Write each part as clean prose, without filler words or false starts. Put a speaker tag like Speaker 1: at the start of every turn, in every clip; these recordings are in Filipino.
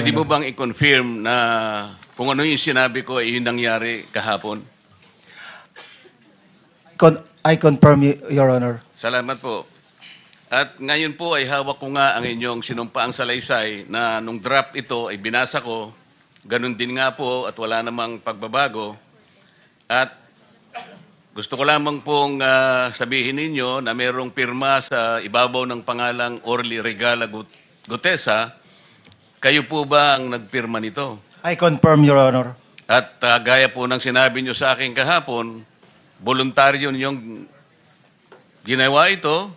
Speaker 1: Pwede mo
Speaker 2: Honor.
Speaker 1: bang i-confirm na kung ano yung sinabi ko ay yung nangyari kahapon?
Speaker 2: I confirm, Your Honor.
Speaker 1: Salamat po. At ngayon po ay hawak ko nga ang inyong sinumpaang salaysay na nung draft ito ay binasa ko, ganun din nga po at wala namang pagbabago. At gusto ko lamang pong sabihin ninyo na mayroong pirma sa ibabaw ng pangalang Orly Regala Gutesa. Kayo po ba ang nagpirma nito?
Speaker 2: I confirm, Your Honor.
Speaker 1: At gaya po ng sinabi nyo sa akin kahapon, voluntaryo ninyong ginawa ito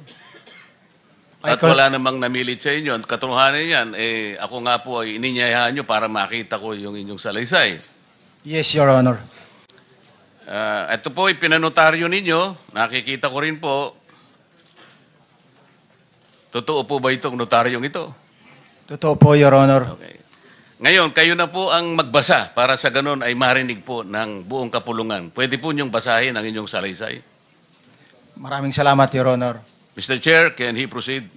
Speaker 1: at wala namang namilit sa inyo. At katotohanan yan, ako nga po ay ininyayahan nyo para makita ko yung inyong salaysay.
Speaker 2: Yes, Your Honor.
Speaker 1: Ito po ay pinanotaryo ninyo. Nakikita ko rin po. Totoo po ba itong notaryong ito?
Speaker 2: Totoo po, Your Honor.
Speaker 1: Okay. Ngayon, kayo na po ang magbasa para sa ganun ay marinig po ng buong kapulungan. Pwede po niyong basahin ang inyong salaysay.
Speaker 2: Maraming salamat, Your Honor.
Speaker 1: Mr. Chair, can he proceed?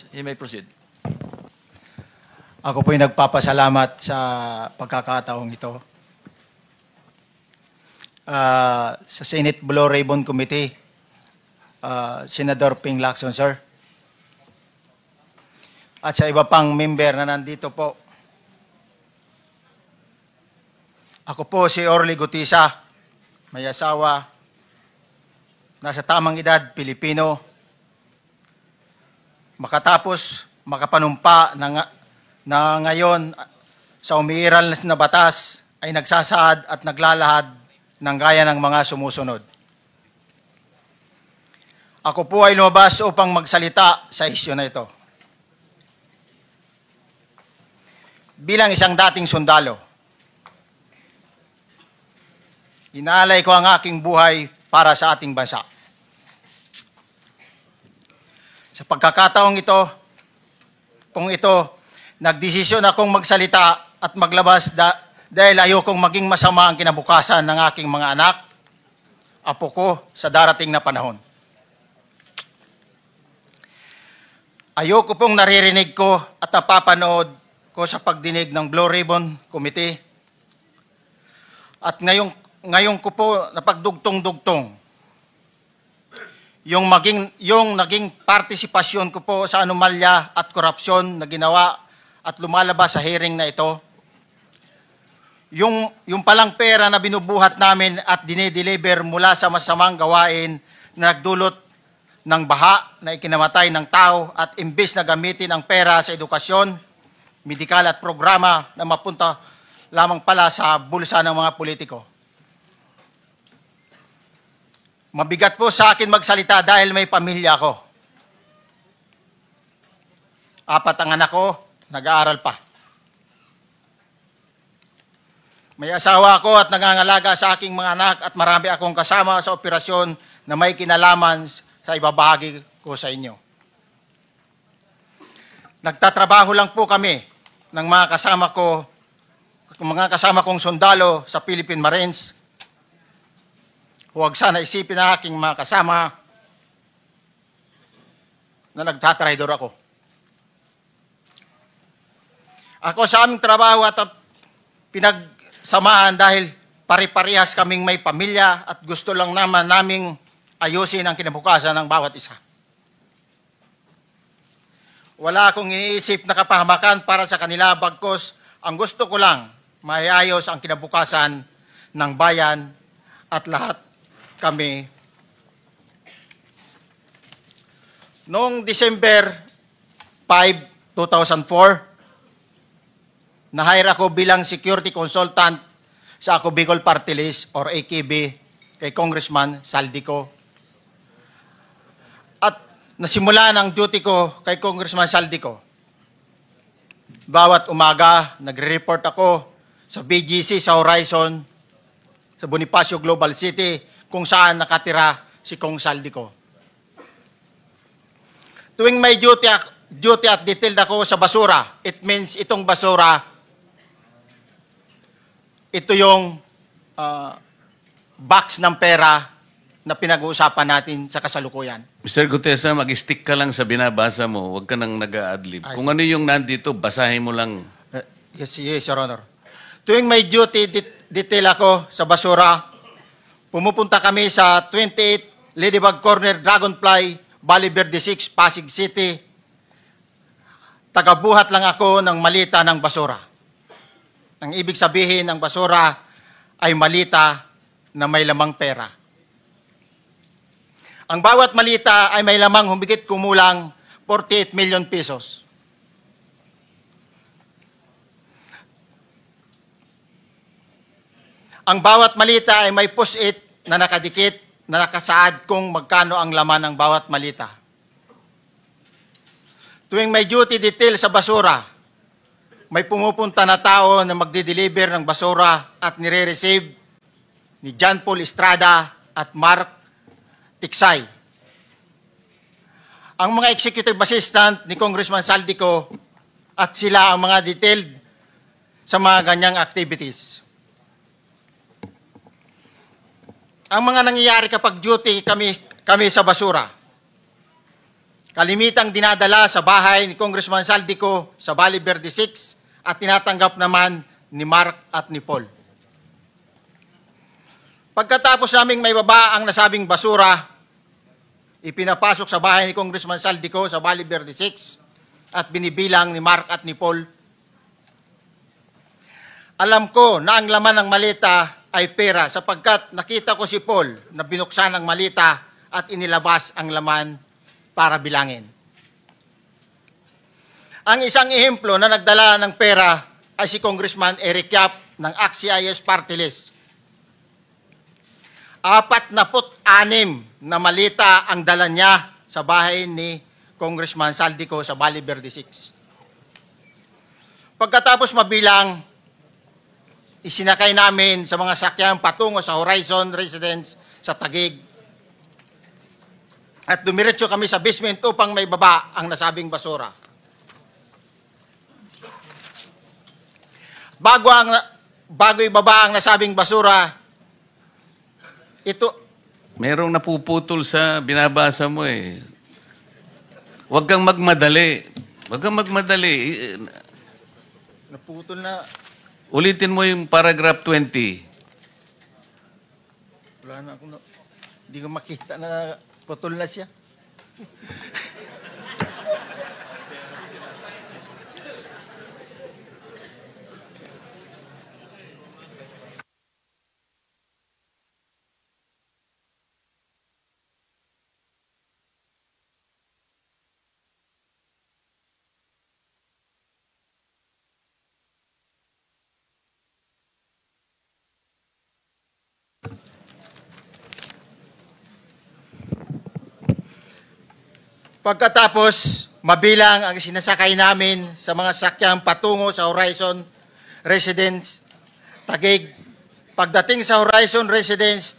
Speaker 3: He may proceed.
Speaker 2: Ako po'y nagpapasalamat sa pagkakataong ito. Sa Senate Blue Ribbon Committee, Senador Ping Lacson, sir. At sa iba pang member na nandito po. Ako po si Orly Gutesa, may asawa, nasa tamang edad, Pilipino, makatapos makapanumpa na ngayon sa umiiral na batas ay nagsasaad at naglalahad ng gaya ng mga sumusunod. Ako po ay lumabas upang magsalita sa isyu na ito. Bilang isang dating sundalo, inaalay ko ang aking buhay para sa ating bansa. Sa pagkakataong ito, nagdesisyon akong magsalita at maglabas dahil ayokong maging masama ang kinabukasan ng aking mga anak, apo ko sa darating na panahon. Ayoko pong naririnig ko at napapanood ko sa pagdinig ng Blue Ribbon Committee. At ngayon ko po napagdugtong-dugtong yung naging partisipasyon ko po sa anomalya at korupsyon na ginawa at lumalabas sa hearing na ito. Yung palang pera na binubuhat namin at dinideliver mula sa masamang gawain na nagdulot ng baha na ikinamatay ng tao at imbes na gamitin ang pera sa edukasyon, medikal at programa na mapunta lamang pala sa bulsa ng mga politiko. Mabigat po sa akin magsalita dahil may pamilya ko. 4 ang anak ko, nag-aaral pa. May asawa ako at nangangalaga sa aking mga anak at marami akong kasama sa operasyon na may kinalaman sa ibabahagi ko sa inyo. Nagtatrabaho lang po kami ng mga kasama kong sundalo sa Philippine Marines. Huwag sana isipin na aking mga kasama na nagtatraidor ako. Ako sa aming trabaho at pinagsamahan dahil pare-parehas kaming may pamilya at gusto lang naman naming ayusin ang kinabukasan ng bawat isa. Wala akong iniisip na kapahamakan para sa kanila, bagkus ang gusto ko lang maiayos ang kinabukasan ng bayan at lahat kami. Noong December 5, 2004, na-hire ako bilang security consultant sa Ako Bicol Party List or AKB kay Congressman Saldico. At nasimula ng duty ko kay Congressman Saldico. Bawat umaga, nagre-report ako sa BGC sa Horizon, sa Bonifacio Global City, kung saan nakatira si Kong Saldico. Tuwing may duty at detailed ako sa basura, it means itong basura, ito yung box ng pera na pinag-uusapan natin sa kasalukuyan.
Speaker 1: Mr. Gutesa, mag-stick ka lang sa binabasa mo. Huwag ka nang nag-a-adlib. Kung ano yung nandito, basahin mo lang.
Speaker 2: Yes, Your Honor. Tuwing may duty detail ako sa basura, pumupunta kami sa 28 Ladybug Corner, Dragonfly, Valle Verde 6, Pasig City. Tagabuhat lang ako ng malita ng basura. Ang ibig sabihin ng basura ay malita na may lamang pera. Ang bawat malita ay may lamang humigit kumulang 48 million pesos. Ang bawat malita ay may post-it na nakadikit na nakasaad kung magkano ang laman ng bawat malita. Tuwing may duty detail sa basura, may pumupunta na tao na magdi-deliver ng basura at nire-receive ni John Paul Estrada at Mark Tiksay. Ang mga executive assistant ni Congressman Saldico at sila ang mga detailed sa mga ganyang activities. Ang mga nangyayari kapag duty kami sa basura, kalimitang dinadala sa bahay ni Congressman Saldico sa Valle Verde 6 at tinatanggap naman ni Mark at ni Paul. Pagkatapos naming may baba ang nasabing basura, ipinapasok sa bahay ni Congressman Saldico sa Valle Verde 6 at binibilang ni Mark at ni Paul. Alam ko na ang laman ng malita ay pera sapagkat nakita ko si Paul na binuksan ang malita at inilabas ang laman para bilangin. Ang isang ehemplo na nagdala ng pera ay si Congressman Eric Yap ng AXIS Party List. 46 na malita ang dala niya sa bahay ni Congressman Saldico sa Valle Verde 6. Pagkatapos mabilang, isinakay namin sa mga sakyan patungo sa Horizon Residence sa Taguig. At dumiretso kami sa basement upang may baba ang nasabing basura. Bago ibaba ang nasabing basura, ito,
Speaker 1: Merong napuputol sa binabasa mo eh. Huwag kang magmadali. Huwag kang magmadali.
Speaker 2: naputol na,
Speaker 1: Ulitin mo yung paragraph 20.
Speaker 2: wala na akong, hindi ko makita na putol na siya. Pagkatapos, mabilang ang sinasakay namin sa mga sakyang patungo sa Horizon Residence, Taguig. Pagdating sa Horizon Residence,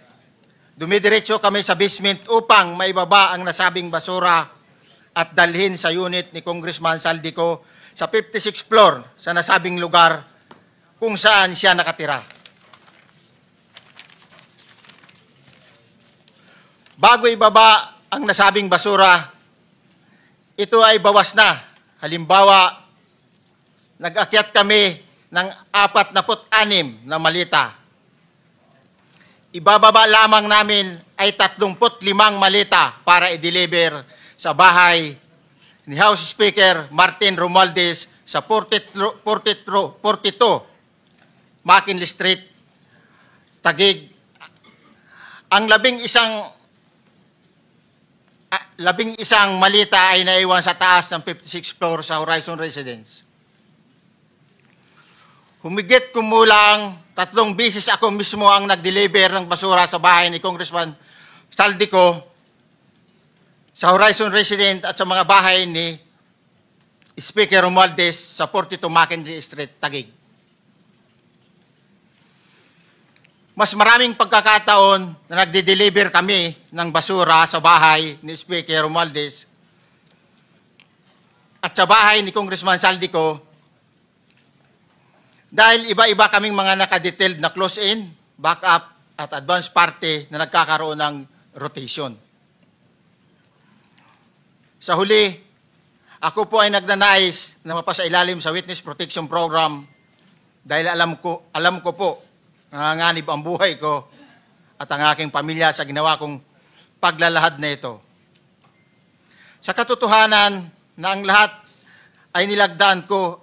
Speaker 2: dumidiretso kami sa basement upang maibaba ang nasabing basura at dalhin sa unit ni Congressman Saldico sa 56th floor sa nasabing lugar kung saan siya nakatira. Bago ibaba ang nasabing basura, ito ay bawas na. Halimbawa, nag-akyat kami ng 46 na malita. Ibababa lamang namin ay 35 malita para i-deliver sa bahay ni House Speaker Martin Romualdez sa 42 McKinley Street, Taguig. Ang labing isang malita ay naiwan sa taas ng 56th floor sa Horizon Residence. Humigit kumulang 3 beses ako mismo ang nag-deliver ng basura sa bahay ni Congressman Saldico sa Horizon Residence at sa mga bahay ni Speaker Romualdez sa 42 McKinley Street, Taguig. Mas maraming pagkakataon na nagde-deliver kami ng basura sa bahay ni Speaker Romualdez at sa bahay ni Congressman Saldico dahil iba-iba kaming mga nakadetailed na close-in, backup at advance party na nagkakaroon ng rotation. Sa huli, ako po ay nagnanais na mapasailalim sa Witness Protection Program dahil alam ko po nanganganib ang buhay ko at ang aking pamilya sa ginawa kong paglalahad na ito. Sa katotohanan na ang lahat ay nilagdaan ko,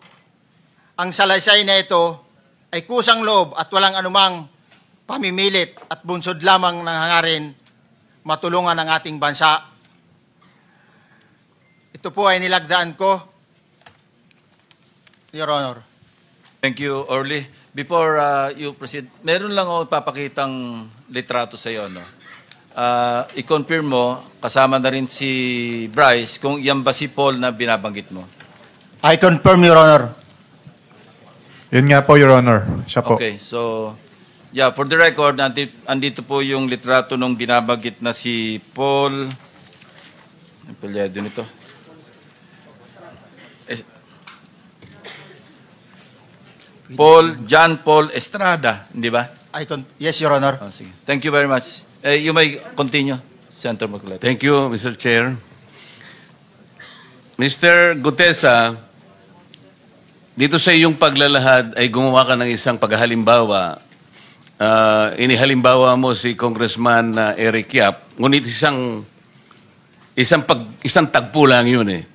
Speaker 2: ang salaysay na ito ay kusang loob at walang anumang pamimilit at bunsod lamang ng hangarin matulungan ang ating bansa. Ito po ay nilagdaan ko, Your Honor.
Speaker 3: Thank you, Orly. Before you proceed, meron lang ako papakitang litrato sa iyo, no? I-confirm mo, kasama na rin si Bryce, kung yan ba si Paul na binabanggit mo.
Speaker 2: I confirm, Your Honor.
Speaker 4: Yun nga po, Your Honor. Siya po.
Speaker 3: Okay, so, yeah, for the record, andito po yung litrato nung binabanggit na si Paul. Ang palyado nito. John Paul Estrada, hindi ba?
Speaker 2: Yes, Your Honor.
Speaker 3: Oh, sige. Thank you very much. You may continue, Senator Marcoleta.
Speaker 1: Thank you, Mr. Chair. Mr. Gutesa, dito sa iyong paglalahad ay gumawa ka ng isang paghalimbawa. Inihalimbawa mo si Congressman Eric Yap, ngunit isang tagpo lang yun eh.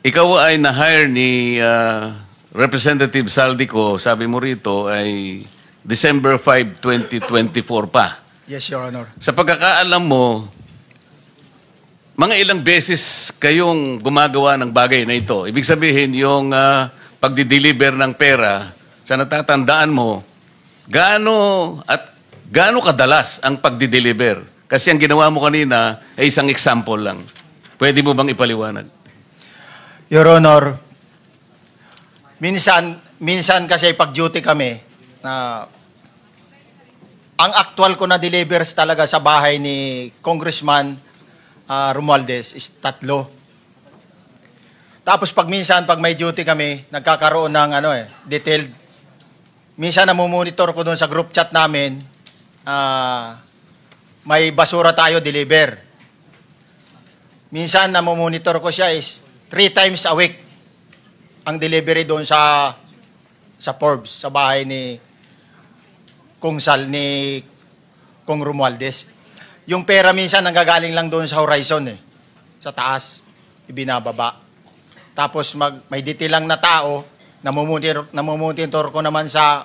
Speaker 1: Ikaw ay na-hire ni Representative Saldico, sabi mo rito, ay December 5, 2024 pa.
Speaker 2: Yes, Your Honor.
Speaker 1: Sa pagkakaalam mo, mga ilang beses kayong gumagawa ng bagay na ito. Ibig sabihin, yung pagdi-deliver ng pera, sa natatandaan mo, gaano kadalas ang pagdi-deliver? Kasi ang ginawa mo kanina ay isang example lang. Pwede mo bang ipaliwanag?
Speaker 2: Your Honor, minsan kasi pag-duty kami, ang actual ko na delivers talaga sa bahay ni Congressman Romualdez is 3. Tapos pag may duty kami, nagkakaroon ng detailed. Minsan namumonitor ko doon sa group chat namin, may basura tayo deliver. Minsan namumonitor ko siya is 3 times a week ang delivery doon sa Forbes, sa bahay ni Kung Romualdez. Yung pera minsan nanggagaling lang doon sa horizon sa taas, ibinababa. Tapos may detail lang na tao, namumonitor ko naman sa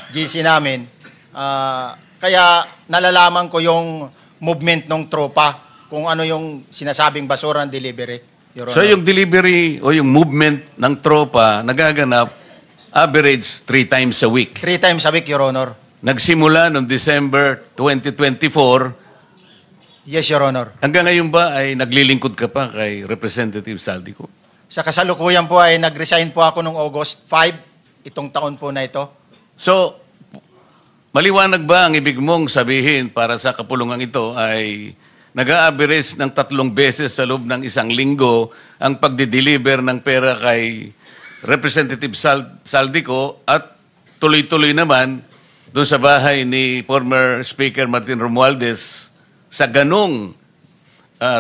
Speaker 2: GC namin. Kaya nalalaman ko yung movement ng tropa, kung ano yung sinasabing basura ng delivery. Your
Speaker 1: So
Speaker 2: Honor.
Speaker 1: yung delivery o yung movement ng tropa nagaganap average 3 times a week.
Speaker 2: 3 times a week, Your Honor.
Speaker 1: Nagsimula noong December 2024.
Speaker 2: Yes, Your Honor.
Speaker 1: Hanggang ngayon ba ay naglilingkod ka pa kay Representative Saldico?
Speaker 2: Sa kasalukuyan po ay nag-resign po ako noong August 5, itong taon po na ito.
Speaker 1: So, maliwanag ba ang ibig mong sabihin para sa kapulungan ito ay nag-a-average ng 3 beses sa loob ng isang linggo ang pagdi-deliver ng pera kay Representative Saldico at tuloy-tuloy naman doon sa bahay ni former Speaker Martin Romualdez sa ganong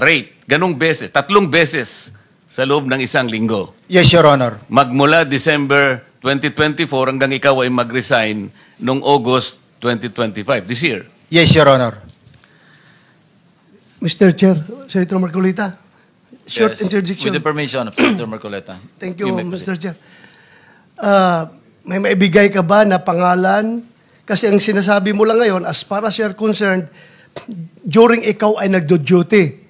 Speaker 1: rate, ganong beses, 3 beses sa loob ng isang linggo.
Speaker 2: Yes, Your Honor.
Speaker 1: Magmula December 2024 hanggang ikaw ay mag-resign noong August 2025, this year.
Speaker 2: Yes, Your Honor.
Speaker 5: Mr. Chair, Senator Marcolita, short
Speaker 3: Yes,
Speaker 5: interjection.
Speaker 3: with the permission of Senator Marcoleta.
Speaker 5: Thank you,
Speaker 3: may
Speaker 5: Mr.
Speaker 3: proceed.
Speaker 5: Chair. May maibigay ka ba na pangalan? Kasi ang sinasabi mo lang ngayon, as far as you're concerned, during ikaw ay nagdo-duty,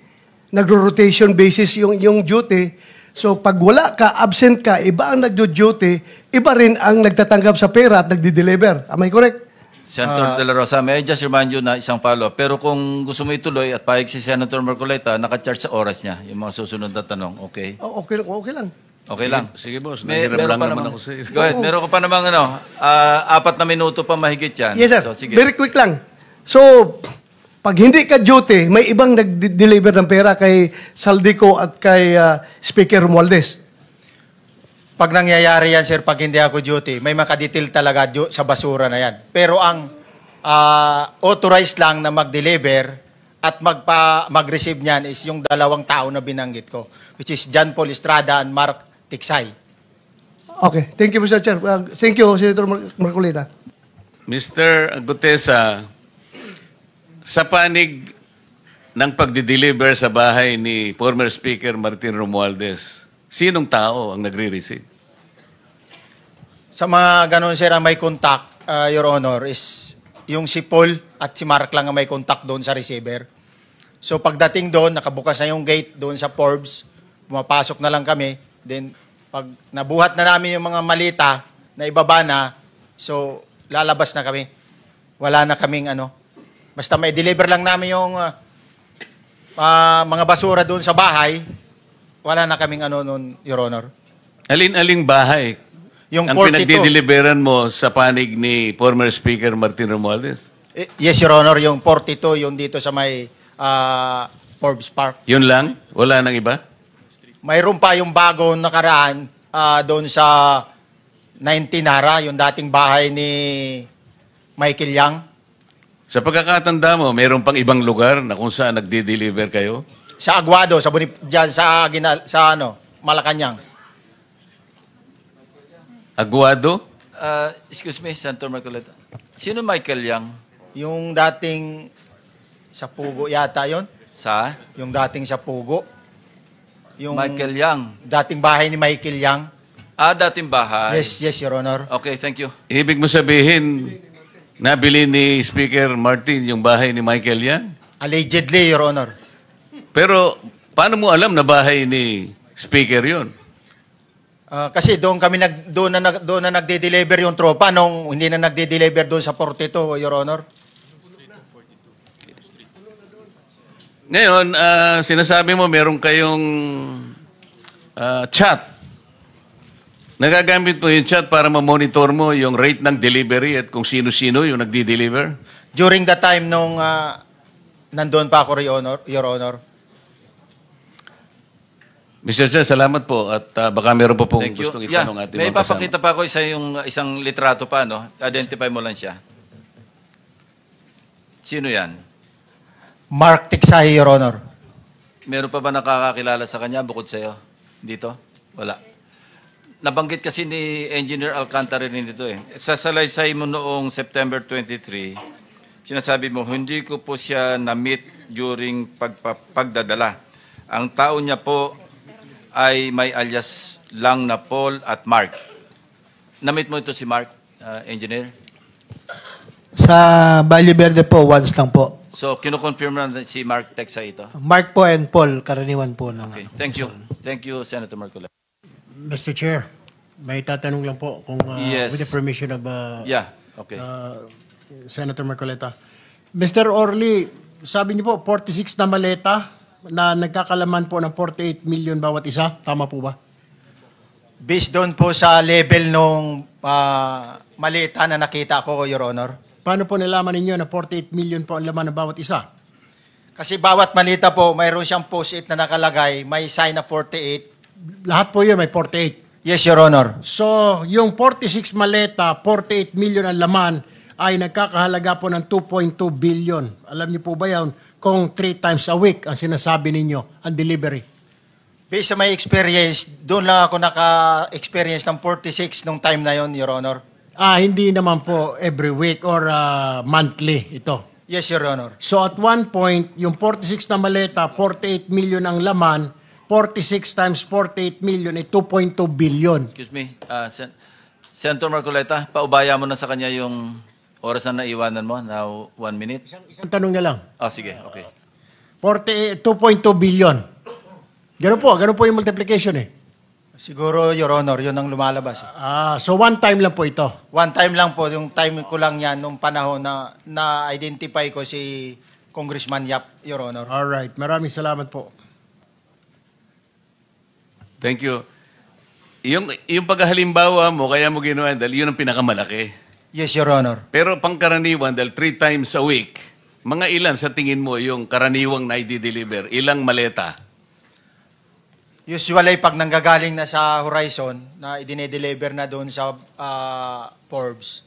Speaker 5: nagro-rotation basis yung duty. So pag wala ka, absent ka, iba ang nagdo-duty, iba rin ang nagtatanggap sa pera at nagdi-deliver. Am I correct?
Speaker 3: Senator De La Rosa, may I just remind you na isang follow-up. Pero kung gusto mo ituloy at pahig si Senator Marcoleta, naka-charge sa oras niya, yung mga susunod na tanong, okay?
Speaker 5: Okay lang.
Speaker 3: Okay lang.
Speaker 1: Sige, boss.
Speaker 3: May-
Speaker 1: Nanghiram
Speaker 3: meron
Speaker 1: lang
Speaker 3: pa
Speaker 1: naman
Speaker 3: namang-
Speaker 1: ako sa iyo.
Speaker 3: Go ahead. Meron ka pa namang 4 na minuto pa mahigit yan.
Speaker 5: Yes, sir.
Speaker 3: So, sige.
Speaker 5: Very quick lang. So, pag hindi ka duty, may ibang nag-deliver ng pera kay Saldico at kay Speaker Romualdez.
Speaker 2: Pag nangyayari yan, sir, pag hindi ako duty, may makadetail talaga sa basura na yan. Pero ang authorized lang na mag-deliver at mag-receive niyan is yung dalawang tao na binanggit ko, which is John Paul Estrada and Mark Tiksay.
Speaker 5: Okay. Thank you, Mr. Chair. Thank you, Senator Marcolita.
Speaker 1: Mr. Gutesa, sa panig ng pagdi-deliver sa bahay ni former Speaker Martin Romualdez, sinong tao ang nagre-receive?
Speaker 2: Sa mga ganun, sir, ang may contact, Your Honor, is yung si Paul at si Mark lang ang may contact doon sa receiver. So pagdating doon, nakabukas na yung gate doon sa Forbes, pumapasok na lang kami. Then pag nabuhat na namin yung mga malita na ibaba na, so lalabas na kami. Wala na kaming ano. Basta may deliver lang namin yung mga basura doon sa bahay, wala na kaming ano noon, Your Honor.
Speaker 1: Alin-aling bahay
Speaker 2: Yung
Speaker 1: ang
Speaker 2: 42.
Speaker 1: pinagdi-deliveran mo sa panig ni former Speaker Martin Romualdez?
Speaker 2: Yes, Your Honor, yung 42, yung dito sa may Forbes Park.
Speaker 1: Yun lang? Wala nang iba?
Speaker 2: Mayroon pa yung bagong nakaraan doon sa 19 Nara, yung dating bahay ni Michael Yang.
Speaker 1: Sa pagkakatanda mo, mayroon pang ibang lugar na kung saan nagdi-deliver kayo?
Speaker 2: Sa Aguado, dyan sa Malacanang.
Speaker 1: Aguado?
Speaker 3: Excuse me, Senator Marcoleta. Sino Michael Yang?
Speaker 2: Yung dating sa Pugo yata yon.
Speaker 3: Sa?
Speaker 2: Yung dating sa Pugo. Yung
Speaker 3: Michael Yang.
Speaker 2: dating bahay ni Michael Yang.
Speaker 3: Dating bahay.
Speaker 2: Yes, Your Honor.
Speaker 3: Okay, thank you.
Speaker 1: Ibig mo sabihin, nabili ni Speaker Martin yung bahay ni Michael Yan?
Speaker 2: Allegedly, Your Honor.
Speaker 1: Pero paano mo alam na bahay ni Speaker yun?
Speaker 2: Kasi doon na nagde-deliver yung tropa nung hindi na nagde-deliver doon sa 42, Your Honor.
Speaker 1: Ngayon, sinasabi mo meron kayong chat. Nagagamit mo yung chat para ma-monitor mo yung rate ng delivery at kung sino-sino yung nagdi-deliver?
Speaker 2: During the time nung nandoon pa ako, Your Honor.
Speaker 1: Mr. Chair, salamat po at baka meron pa pong
Speaker 3: Thank you.
Speaker 1: gustong itanong ating
Speaker 3: May
Speaker 1: mga kasama.
Speaker 3: papakita pa ako isang litrato pa, no? Identify mo lang siya. Sino yan?
Speaker 2: Mark Tiksay, Your Honor.
Speaker 3: Meron pa ba nakakakilala sa kanya bukod sa'yo? Dito? Wala. Nabanggit kasi ni Engineer Alcantara rin dito eh. Sa salaysay mo noong September 23, sinasabi mo, hindi ko po siya na-meet during pagdadala. Ang tao niya po ay may alias lang na Paul at Mark. Na-meet mo ito si Mark, Engineer?
Speaker 6: Sa Valle Verde po, once lang po.
Speaker 3: So, kinukonfirm na si Mark Texa ito?
Speaker 6: Mark po and Paul, karaniwan po. Ng,
Speaker 3: Okay, thank you. Thank you, Senator Marcoleta.
Speaker 7: Mr. Chair, may tatanong lang po kung
Speaker 3: Yes.
Speaker 7: with the permission of
Speaker 3: Yeah, okay.
Speaker 7: Senator Marcoleta. Mr. Orly, sabi niyo po 46 na maleta na nagkakalaman po ng 48 million bawat isa. Tama po ba?
Speaker 2: Based doon po sa level nung malita na nakita ko, Your Honor.
Speaker 7: Paano po nalaman ninyo na 48 million po ang laman ng bawat isa?
Speaker 2: Kasi bawat malita po, mayroon siyang post-it na nakalagay, may sign na 48.
Speaker 7: Lahat po yun may 48.
Speaker 2: Yes, Your Honor.
Speaker 7: So, yung 46 maleta, 48 million ang laman ay nagkakahalaga po ng 2.2 billion. Alam niyo po ba yan? Kung 3 times a week ang sinasabi ninyo, ang delivery.
Speaker 2: Based sa my experience, doon lang ako naka-experience ng 46 nung time na yon, Your Honor.
Speaker 7: Hindi naman po every week or monthly ito.
Speaker 2: Yes, Your Honor.
Speaker 7: So at one point, yung 46 na maleta, 48 million ang laman, 46 times 48 million ay 2.2 billion.
Speaker 3: Excuse me, Senator Marcoleta, paubaya mo na sa kanya yung oras na naiwanan mo, now 1 minute.
Speaker 7: Isang tanong na lang.
Speaker 3: Sige, okay.
Speaker 7: 2.2 billion. Ganun po yung multiplication eh.
Speaker 2: Siguro, Your Honor, yun ang lumalabas.
Speaker 7: So one time lang po ito.
Speaker 2: One time lang po, yung time ko lang yan, nung panahon na na-identify ko si Congressman Yap, Your Honor.
Speaker 7: Alright, maraming salamat po.
Speaker 1: Thank you. Yung paghalimbawa mo, kaya mo ginawa, dahil yun ang pinakamalaki.
Speaker 2: Yes, Your Honor.
Speaker 1: Pero pangkaraniwan, dahil 3 times a week, mga ilan sa tingin mo yung karaniwang na i-deliver? Ilang maleta?
Speaker 2: Usually, pag nanggagaling na sa Horizon, na idine-deliver na doon sa Forbes,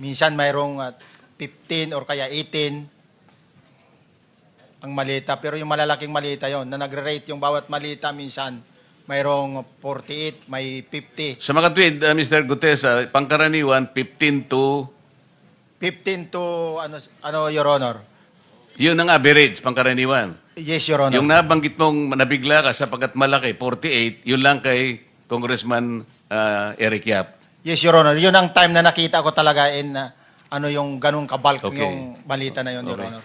Speaker 2: minsan mayroong 15 or kaya 18. ang malita. Pero yung malalaking malita yon na nagre-rate yung bawat malita minsan, mayroong 48, may 50.
Speaker 1: Sa mga tweet, Mr. Gutesa, pangkaraniwan, 15 to,
Speaker 2: 15 to, Your Honor?
Speaker 1: yun ang average, pangkaraniwan.
Speaker 2: Yes, Your Honor.
Speaker 1: Yung nabanggit mong nabigla ka sapagkat malaki, 48, yun lang kay Congressman Eric Yap.
Speaker 2: Yes, Your Honor. Yun ang time na nakita ko talaga in yung ganung kabalk
Speaker 1: Okay.
Speaker 2: yung balita na yun, Your
Speaker 1: Okay.
Speaker 2: Honor.